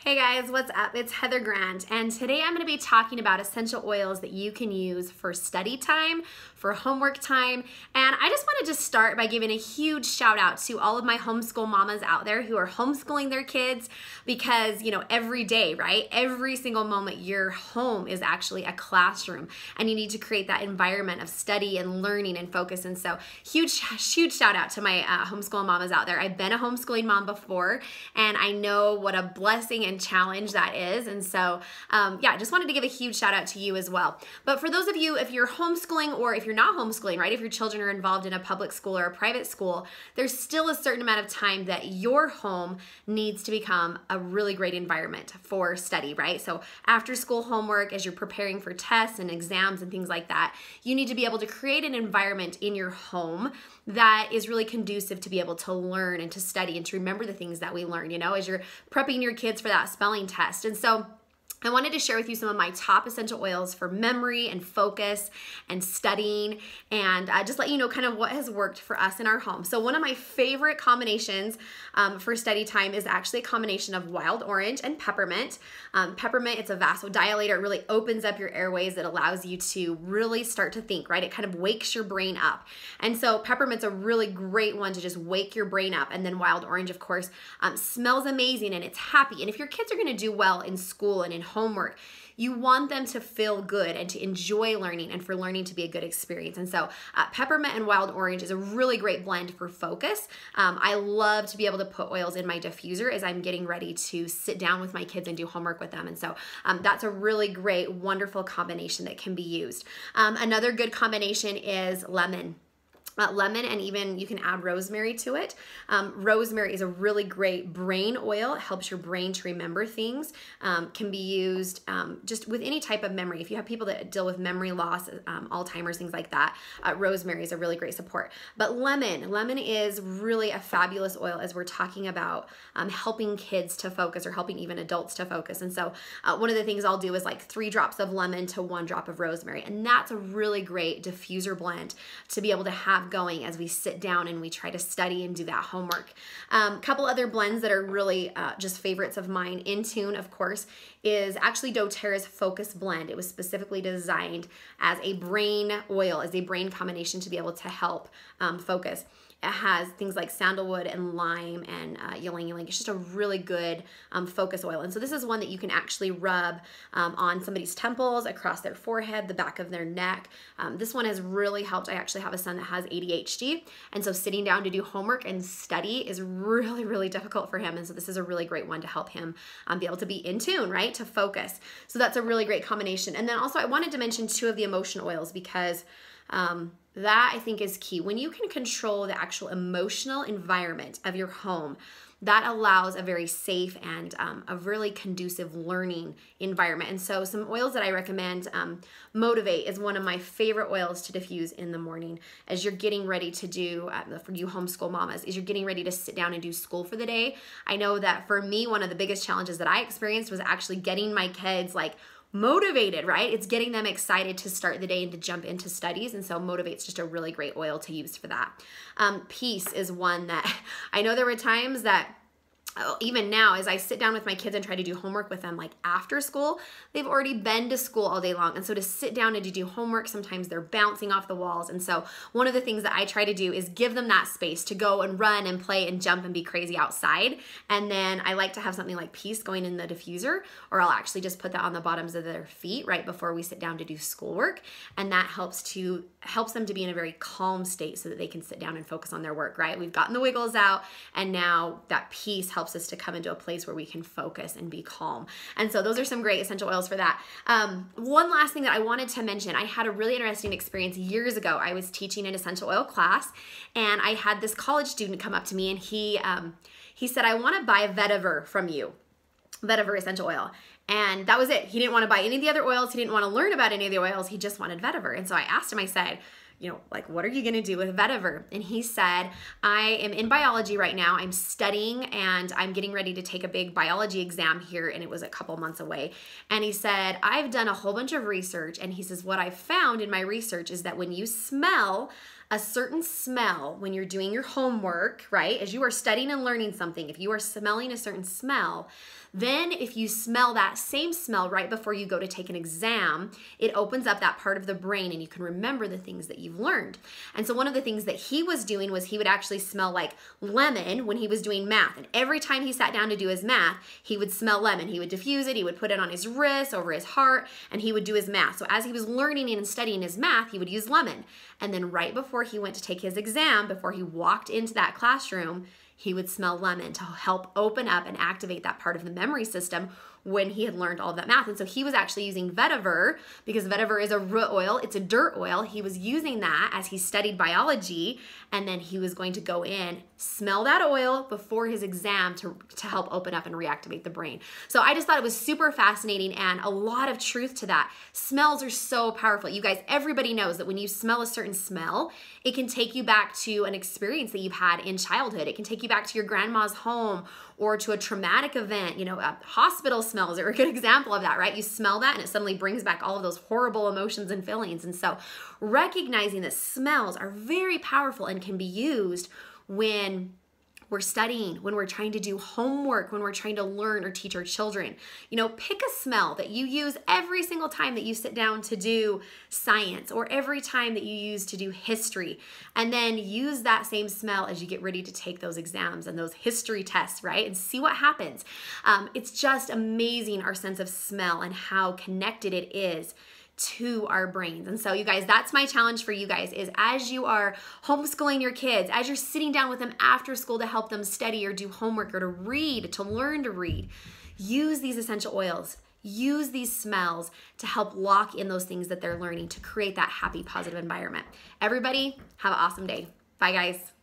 Hey guys, what's up? It's Heather Grant, and today I'm going to be talking about essential oils that you can use for study time, for homework time, and I just wanted to start by giving a huge shout out to all of my homeschool mamas out there who are homeschooling their kids because, every day, right? Every single moment, your home is actually a classroom, and you need to create that environment of study and learning and focus, and so huge shout out to my homeschool mamas out there. I've been a homeschooling mom before, and I know what a blessing and challenge that is. And so, I just wanted to give a huge shout out to you as well. But for those of you, if you're homeschooling or if you're not homeschooling, right, if your children are involved in a public school or a private school, there's still a certain amount of time that your home needs to become a really great environment for study, right? So after school homework, as you're preparing for tests and exams and things like that, you need to be able to create an environment in your home that is really conducive to be able to learn and to study and to remember the things that we learn, as you're prepping your kids for that spelling test. And so I wanted to share with you some of my top essential oils for memory and focus and studying, and just let you know kind of what has worked for us in our home. So one of my favorite combinations for study time is actually a combination of wild orange and peppermint. Peppermint, it's a vasodilator. It really opens up your airways. It allows you to really start to think, right? It kind of wakes your brain up. And so peppermint's a really great one to just wake your brain up. And then wild orange, of course, smells amazing and it's happy. And if your kids are going to do well in school and in homework, you want them to feel good and to enjoy learning and for learning to be a good experience. And so peppermint and wild orange is a really great blend for focus. I love to be able to put oils in my diffuser as I'm getting ready to sit down with my kids and do homework with them. And so that's a really great, wonderful combination that can be used. Another good combination is lemon. Lemon, and even you can add rosemary to it. Rosemary is a really great brain oil. It helps your brain to remember things. Can be used just with any type of memory. If you have people that deal with memory loss, Alzheimer's, things like that, rosemary is a really great support. But lemon is really a fabulous oil as we're talking about helping kids to focus or helping even adults to focus. And so one of the things I'll do is like 3 drops of lemon to 1 drop of rosemary. And that's a really great diffuser blend to be able to have going as we sit down and we try to study and do that homework. Couple other blends that are really just favorites of mine. Intune, of course, is actually doTERRA's Focus Blend. It was specifically designed as a brain oil, as a brain combination to be able to help focus. It has things like sandalwood and lime and ylang ylang. It's just a really good focus oil. And so this is one that you can actually rub on somebody's temples, across their forehead, the back of their neck. This one has really helped. I actually have a son that has ADHD. And so sitting down to do homework and study is really, really difficult for him. And so this is a really great one to help him be able to be in tune, right? To focus. So that's a really great combination. And then also I wanted to mention 2 of the emotion oils because that I think is key. When you can control the actual emotional environment of your home, that allows a very safe and a really conducive learning environment. And so some oils that I recommend, Motivate is one of my favorite oils to diffuse in the morning as you're getting ready to do, for you homeschool mamas, is you're getting ready to sit down and do school for the day. I know that for me, one of the biggest challenges that I experienced was actually getting my kids motivated, right? It's getting them excited to start the day and to jump into studies. And so Motivate's just a really great oil to use for that. Peace is one that I know there were times that even now, as I sit down with my kids and try to do homework with them, like after school, they've already been to school all day long. And so to sit down and to do homework, sometimes they're bouncing off the walls. And so one of the things that I try to do is give them that space to go and run and play and jump and be crazy outside. And then I like to have something like Peace going in the diffuser, or I'll actually just put that on the bottoms of their feet right before we sit down to do schoolwork. And that helps them to be in a very calm state so that they can sit down and focus on their work, right? We've gotten the wiggles out, and now that peace helps us to come into a place where we can focus and be calm. And so those are some great essential oils for that. One last thing that I wanted to mention, I had a really interesting experience years ago. I was teaching an essential oil class, and I had this college student come up to me, and he said, I want to buy vetiver from you, vetiver essential oil. And that was it. He didn't want to buy any of the other oils. He didn't want to learn about any of the oils. He just wanted vetiver. And so I asked him, I said, what are you going to do with vetiver? And he said, I am in biology right now. I'm studying and I'm getting ready to take a big biology exam here. And it was a couple months away. And he said, I've done a whole bunch of research. And he says, what I found in my research is that when you smell a certain smell when you're doing your homework, right? As you are studying and learning something, if you are smelling a certain smell, then if you smell that same smell right before you go to take an exam, it opens up that part of the brain and you can remember the things that you've learned. And so one of the things that he was doing was he would actually smell like lemon when he was doing math. And every time he sat down to do his math, he would smell lemon. He would diffuse it, he would put it on his wrist, over his heart, and he would do his math. So as he was learning and studying his math, he would use lemon. And then right before he went to take his exam, before he walked into that classroom, he would smell lemon to help open up and activate that part of the memory system when he had learned all of that math. And so he was actually using vetiver, because vetiver is a root oil, it's a dirt oil. He was using that as he studied biology, and then he was going to go in, smell that oil before his exam to help open up and reactivate the brain. So I just thought it was super fascinating and a lot of truth to that. Smells are so powerful. You guys, everybody knows that when you smell a certain smell, it can take you back to an experience that you've had in childhood. It can take you back to your grandma's home or to a traumatic event. You know, hospital smells are a good example of that, right? You smell that and it suddenly brings back all of those horrible emotions and feelings. And so recognizing that smells are very powerful and can be used when we're studying, when we're trying to do homework, when we're trying to learn or teach our children. You know, pick a smell that you use every single time that you sit down to do science or every time that you use to do history, and then use that same smell as you get ready to take those exams and those history tests, right? And see what happens. It's just amazing, our sense of smell and how connected it is to our brains. And so you guys, that's my challenge for you guys, is as you are homeschooling your kids, as you're sitting down with them after school to help them study or do homework or to read, to learn to read, use these essential oils, use these smells to help lock in those things that they're learning to create that happy, positive environment. Everybody, have an awesome day. Bye guys.